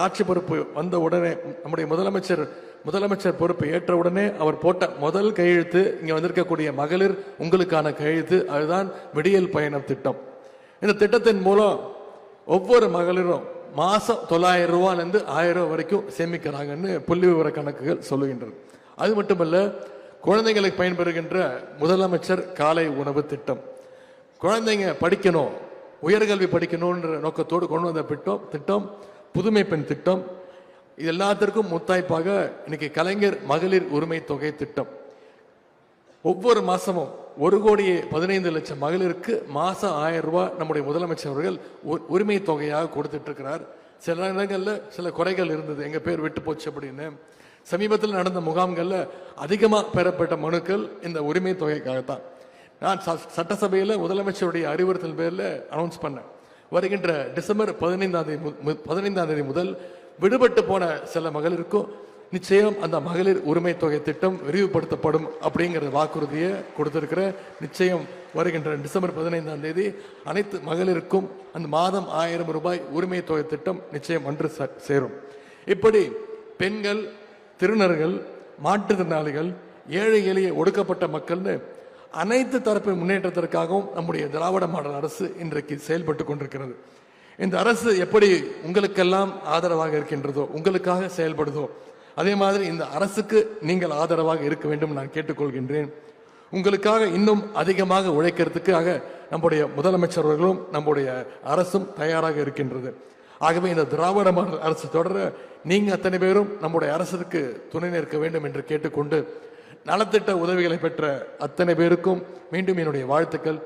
ஆட்சி பொறுப்பு வந்த உடனே நம்முடைய முதலமைச்சர் பொறுப்பு ஏற்ற உடனே அவர் போட்ட முதல் கையெழுத்து இங்க வந்திருக்கக்கூடிய மகளிர் உங்களுக்கான கையெழுத்து, அதுதான் விடியல் பயணம் திட்டம். இந்த திட்டத்தின் மூலம் ஒவ்வொரு மகளிரும் மாசம் 900 ரூபாயிலிருந்து 1000 ரூபாய் வரைக்கும் சேமிக்கிறாங்கன்னு புள்ளி விவர கணக்குகள் சொல்லுகின்றது. அது மட்டுமல்ல, குழந்தைங்களுக்கு பயன்பெறுகின்ற முதலமைச்சர் காலை உணவு திட்டம், குழந்தைங்க படிக்கணும், உயர்கல்வி படிக்கணும்ன்ற நோக்கத்தோடு கொண்டு வந்த திட்டம் புதுமை பெண் திட்டம். இது எல்லாத்திற்கும் முத்தாய்ப்பாக இன்னைக்கு கலைஞர் மகளிர் உரிமை தொகை திட்டம். ஒவ்வொரு மாசமும் 1,15,00,000 மகளிருக்கு மாசம் 1000 ரூபாய் நம்முடைய முதலமைச்சர் அவர்கள் உரிமை தொகையாக கொடுத்துட்டு இருக்கிறார். சில இடங்கள்ல சில குறைகள் இருந்தது, எங்க பேர் விட்டு போச்சு அப்படின்னு. சமீபத்தில் நடந்த முகாம்கள்ல அதிகமாக பெறப்பட்ட மனுக்கள் இந்த உரிமை தொகைக்காகத்தான். நான் சட்டசபையில் முதலமைச்சருடைய அறிவுறுத்தல் பேரில் அனௌன்ஸ் பண்ணேன், வருகின்ற டிசம்பர் 15ஆம் தேதி முதல் விடுபட்டு போன சில மகளிருக்கும் நிச்சயம் அந்த மகளிர் உரிமை தொகை திட்டம் விரிவுபடுத்தப்படும் அப்படிங்கிற வாக்குறுதியை கொடுத்திருக்கிற. நிச்சயம் வருகின்ற டிசம்பர் 15ஆம் தேதி அனைத்து மகளிருக்கும் அந்த மாதம் 1000 ரூபாய் உரிமை தொகை திட்டம் நிச்சயம் ஒன்று சேரும். இப்படி பெண்கள், திருநர்கள், மாற்றுத்திறனாளிகள், ஏழை எளிய ஒடுக்கப்பட்ட மக்கள்னு அனைத்து தரப்பு முன்னேற்றத்திற்காகவும் நம்முடைய திராவிட மாடல் அரசு இன்றைக்கு செயல்பட்டு கொண்டிருக்கிறது. இந்த அரசு எப்படி உங்களுக்கெல்லாம் ஆதரவாக இருக்கின்றதோ, உங்களுக்காக செயல்படுதோ, அதே மாதிரி இந்த அரசுக்கு நீங்கள் ஆதரவாக இருக்க வேண்டும் நான் கேட்டுக்கொள்கின்றேன். உங்களுக்காக இன்னும் அதிகமாக உழைக்கிறதுக்காக நம்முடைய முதலமைச்சர்களும் நம்முடைய அரசும் தயாராக இருக்கின்றது. ஆகவே இந்த திராவிட மாடல் அரசு தொடர நீங்க அத்தனை பேரும் நம்முடைய அரசுக்கு துணை நிற்க வேண்டும் என்று கேட்டுக்கொண்டு, நலத்திட்ட உதவிகளை பெற்ற அத்தனை பேருக்கும் மீண்டும் என்னுடைய வாழ்த்துக்கள்.